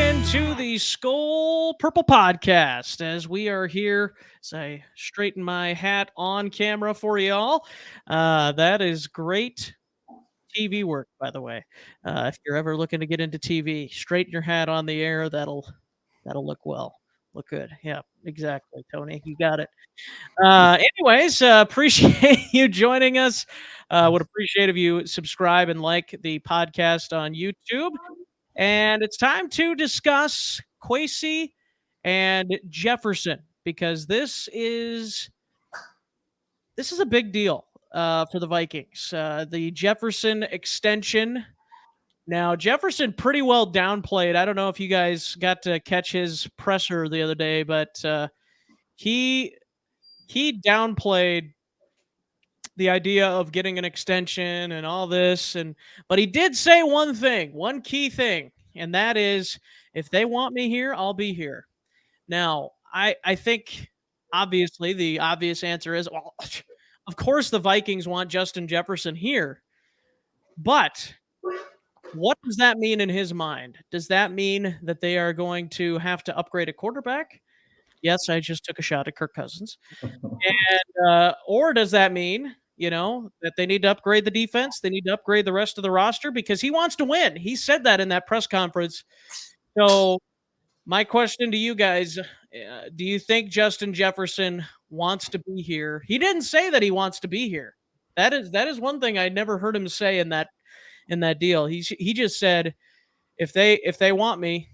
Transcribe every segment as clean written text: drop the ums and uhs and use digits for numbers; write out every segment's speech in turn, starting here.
into the Skol Purple Podcast as we are here. As I straighten my hat on camera for y'all. That is great TV work, by the way. If you're ever looking to get into TV, straighten your hat on the air. That'll look good. Yeah, exactly, Tony. You got it. Anyways, appreciate you joining us. Would appreciate if you subscribe and like the podcast on YouTube. And it's time to discuss Quasey and Jefferson because this is a big deal for the Vikings. The Jefferson extension. Now Jefferson pretty well downplayed. I don't know if you guys got to catch his presser the other day, but he he downplayed the idea of getting an extension and all this, and but he did say one thing, one key thing, and that is if they want me here, I'll be here. Now, I think obviously the obvious answer is well, of course the Vikings want Justin Jefferson here. But what does that mean in his mind? Does that mean that they are going to have to upgrade a quarterback? Yes, I just took a shot at Kirk Cousins. And or does that mean, that they need to upgrade the defense? They need to upgrade the rest of the roster because he wants to win. He said that in that press conference. So, my question to you guys, do you think Justin Jefferson wants to be here? He didn't say that he wants to be here. That is one thing I never heard him say in that deal. He just said if they want me,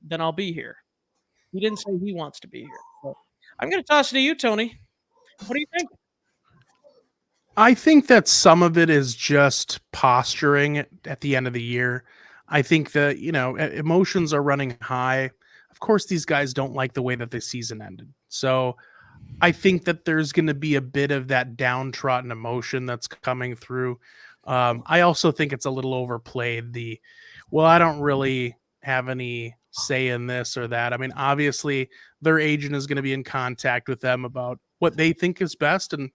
then I'll be here. He didn't say he wants to be here. So, I'm going to toss it to you, Tony. What do you think? I think that some of it is just posturing at the end of the year. I think that, emotions are running high. Of course, these guys don't like the way that the season ended. So I think that there's going to be a bit of that downtrodden emotion that's coming through. I also think it's a little overplayed. I don't really have any say in this or that. I mean, obviously, their agent is going to be in contact with them about what they think is best, and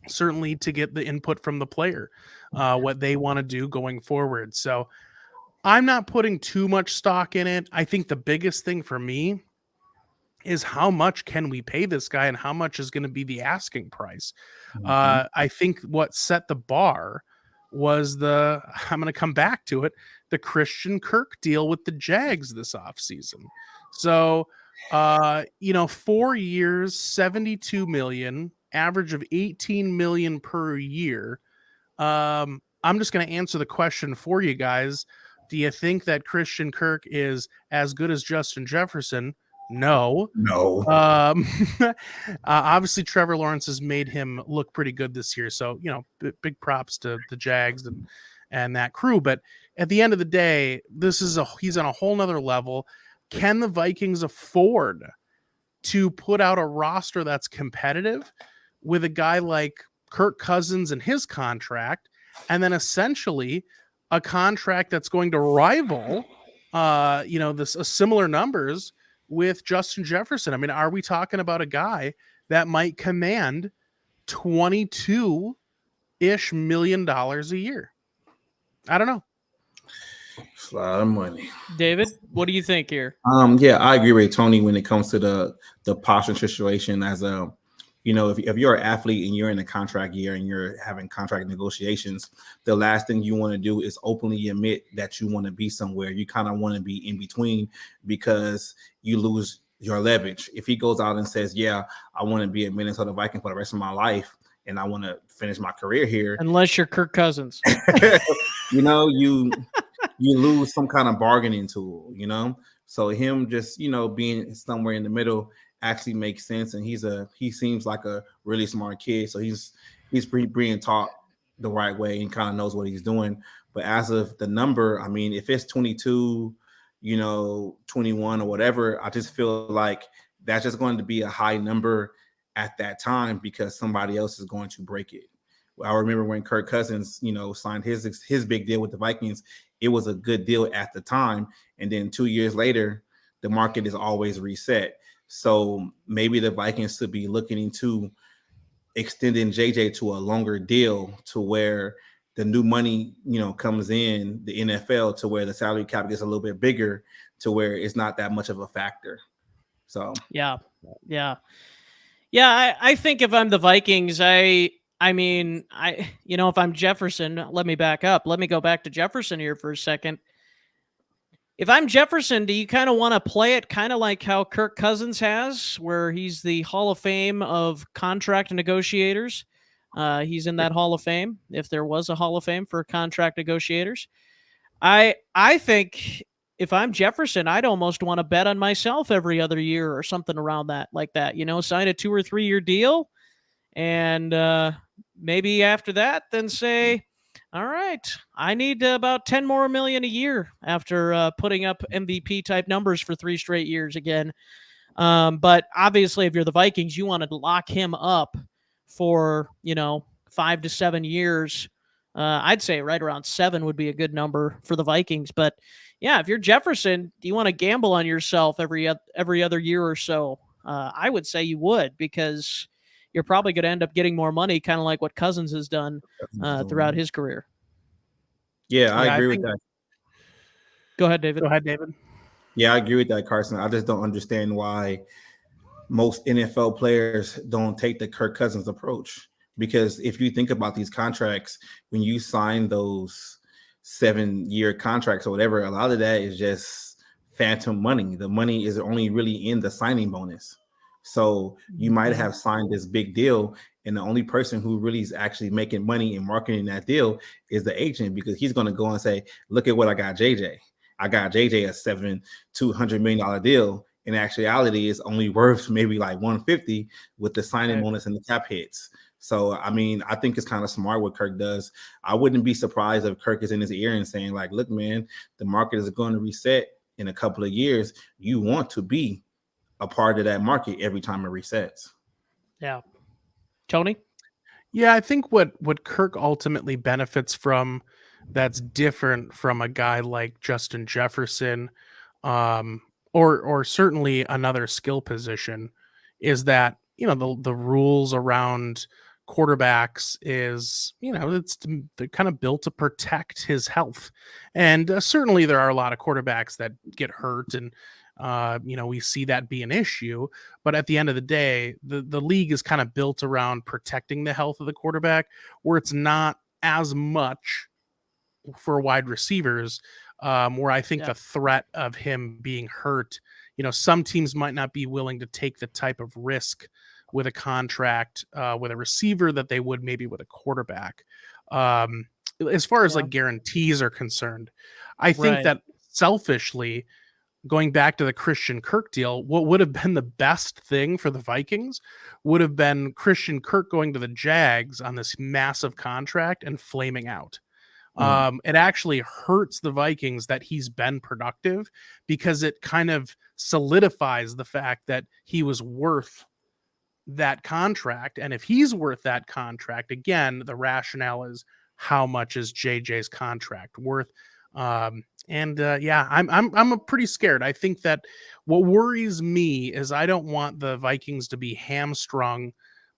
certainly to get the input from the player, what they want to do going forward. So I'm not putting too much stock in it. I think the biggest thing for me is how much can we pay this guy and how much is going to be the asking price. I think what set the bar was I'm going to come back to it, the Christian Kirk deal with the Jags this offseason. So, 4 years, 72 million, average of 18 million per year. I'm just going to answer the question for you guys. Do you think that Christian Kirk is as good as Justin Jefferson? No. Obviously Trevor Lawrence has made him look pretty good this year. So, big props to the Jags and that crew. But at the end of the day, he's on a whole nother level. Can the Vikings afford to put out a roster that's competitive with a guy like Kirk Cousins and his contract, and then essentially a contract that's going to rival, similar numbers with Justin Jefferson? I mean, are we talking about a guy that might command $22-ish million a year? I don't know. It's a lot of money. David, what do you think here? Yeah, I agree with Tony when it comes to the posture situation. As if you're an athlete and you're in a contract year and you're having contract negotiations, the last thing you want to do is openly admit that you want to be somewhere. You kind of want to be in between because you lose your leverage. If he goes out and says, yeah, I want to be a Minnesota Viking for the rest of my life and I want to finish my career here. Unless you're Kirk Cousins. You lose some kind of bargaining tool, So him just, being somewhere in the middle actually makes sense. And he seems like a really smart kid. So he's being taught the right way and kind of knows what he's doing. But as of the number, I mean, if it's 22, 21 or whatever, I just feel like that's just going to be a high number at that time because somebody else is going to break it. I remember when Kirk Cousins, signed his big deal with the Vikings, it was a good deal at the time. And then 2 years later, the market is always reset. So maybe the Vikings should be looking into extending JJ to a longer deal to where the new money, comes in the NFL to where the salary cap gets a little bit bigger to where it's not that much of a factor. So Yeah. Yeah. Yeah, I think if I'm the Vikings, I mean, if I'm Jefferson, let me back up. Let me go back to Jefferson here for a second. If I'm Jefferson, do you kind of want to play it kind of like how Kirk Cousins has, where he's the Hall of Fame of contract negotiators? He's in that Hall of Fame, if there was a Hall of Fame for contract negotiators. I think if I'm Jefferson, I'd almost want to bet on myself every other year or something around that, like that. Sign a 2 or 3 year deal, and maybe after that, then say, all right, I need about 10 more million a year after putting up MVP type numbers for 3 straight years again. But obviously, if you're the Vikings, you want to lock him up for 5 to 7 years. I'd say right around 7 would be a good number for the Vikings. But yeah, if you're Jefferson, do you want to gamble on yourself every other year or so? I would say you would, because you're probably going to end up getting more money, kind of like what Cousins has done throughout his career. Yeah, I Yeah, I agree with think. that. Go ahead, David. Go ahead, David. Yeah, I agree with that, Carson. I just don't understand why most NFL players don't take the Kirk Cousins approach. Because if you think about these contracts, when you sign those 7-year contracts or whatever, a lot of that is just phantom money. The money is only really in the signing bonus. So you might have signed this big deal, and the only person who really is actually making money and marketing that deal is the agent, because he's going to go and say, look at what I got JJ. I got JJ a $200 million deal. In actuality, it's only worth maybe like 150 with the signing bonus and the cap hits. So, I mean, I think it's kind of smart what Kirk does. I wouldn't be surprised if Kirk is in his ear and saying, like, look, man, the market is going to reset in a couple of years. You want to be a part of that market every time it resets. Yeah. Tony? Yeah, I think what Kirk ultimately benefits from that's different from a guy like Justin Jefferson, or certainly another skill position, is that the rules around quarterbacks is they're kind of built to protect his health, and certainly there are a lot of quarterbacks that get hurt, and we see that be an issue. But at the end of the day, the league is kind of built around protecting the health of the quarterback, where it's not as much for wide receivers, where I think the threat of him being hurt, some teams might not be willing to take the type of risk with a contract with a receiver that they would maybe with a quarterback. As far as like guarantees are concerned, I think that selfishly, going back to the Christian Kirk deal, what would have been the best thing for the Vikings would have been Christian Kirk going to the Jags on this massive contract and flaming out. It actually hurts the Vikings that he's been productive, because it kind of solidifies the fact that he was worth that contract. And if he's worth that contract, again, the rationale is, how much is JJ's contract worth? I'm pretty scared. I think that what worries me is I don't want the Vikings to be hamstrung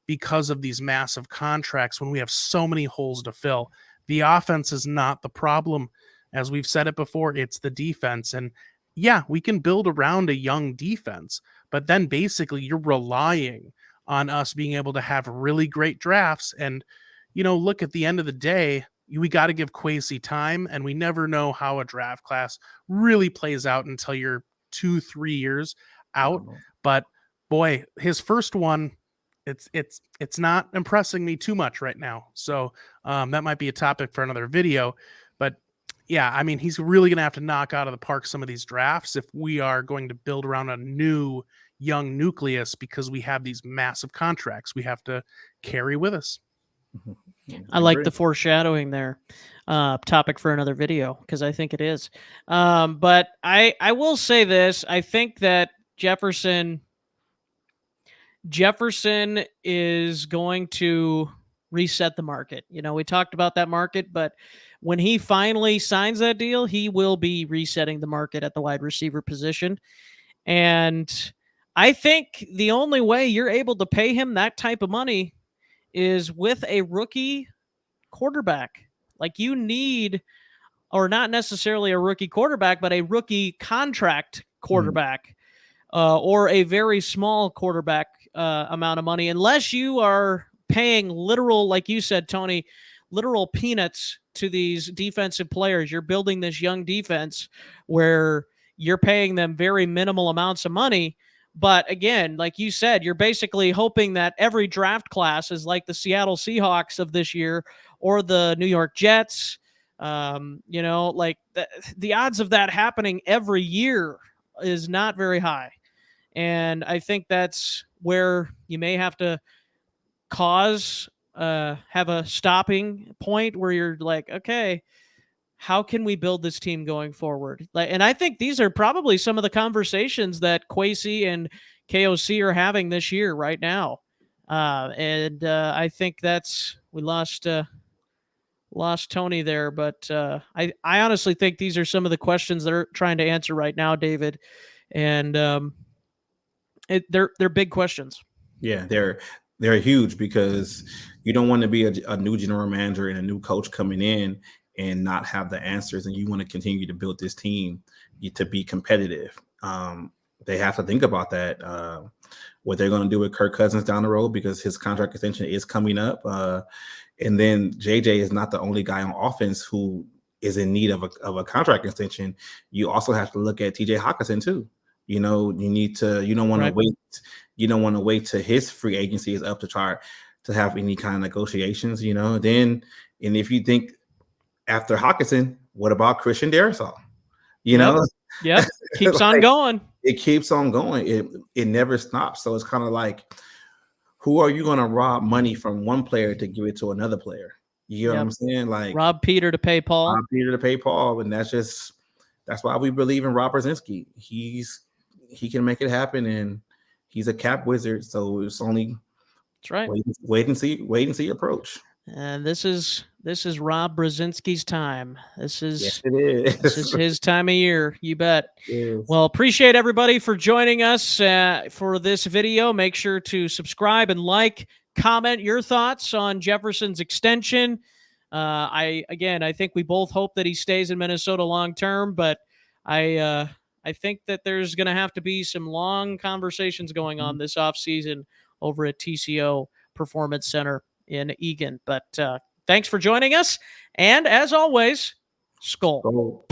because of these massive contracts when we have so many holes to fill. The offense is not the problem. As we've said it before, it's the defense. And yeah, we can build around a young defense, but then basically you're relying on us being able to have really great drafts. And, look, at the end of the day, we got to give Kwesi time, and we never know how a draft class really plays out until you're 2-3 years out. But boy, his first one, it's not impressing me too much right now. So that might be a topic for another video. But yeah, I mean, he's really going to have to knock out of the park some of these drafts if we are going to build around a new young nucleus, because we have these massive contracts we have to carry with us. I like the foreshadowing there. Topic for another video, because I think it is. But I will say this. I think that Jefferson is going to reset the market. We talked about that market, but when he finally signs that deal, he will be resetting the market at the wide receiver position. And I think the only way you're able to pay him that type of money is with a rookie quarterback. Like you need, or not necessarily a rookie quarterback, but a rookie contract quarterback, or a very small quarterback amount of money, unless you are paying literal, like you said, Tony, literal peanuts to these defensive players. You're building this young defense where you're paying them very minimal amounts of money. But again, like you said, you're basically hoping that every draft class is like the Seattle Seahawks of this year or the New York Jets. Like the odds of that happening every year is not very high. And I think that's where you may have to have a stopping point where you're like, okay, how can we build this team going forward? Like, and I think these are probably some of the conversations that Kwesi and KOC are having this year right now. I think we lost Tony there, but I honestly think these are some of the questions they're trying to answer right now, David, and they're big questions. Yeah, they're huge because you don't want to be a new general manager and a new coach coming in and not have the answers, and you want to continue to build this team to be competitive. They have to think about that. What they're going to do with Kirk Cousins down the road, because his contract extension is coming up. And then JJ is not the only guy on offense who is in need of a contract extension. You also have to look at TJ Hawkinson too. You know, you don't want to wait. You don't want to wait till his free agency is up to try to have any kind of negotiations, and if you think after Hawkinson, what about Christian Darrisaw? Yep. Keeps on going. It keeps on going. It never stops. So it's kind of like, who are you going to rob money from one player to give it to another player? You know what I'm saying? Like rob Peter to pay Paul. And that's why we believe in Rob Brzezinski. He can make it happen, and he's a cap wizard. So it's only wait and see approach. And this is Rob Brzezinski's time. This is his time of year. You bet. Well, appreciate everybody for joining us for this video. Make sure to subscribe and like, comment your thoughts on Jefferson's extension. I think we both hope that he stays in Minnesota long term, but I think that there's going to have to be some long conversations going on this offseason over at TCO Performance Center in Eagan. But thanks for joining us. And as always, Skol.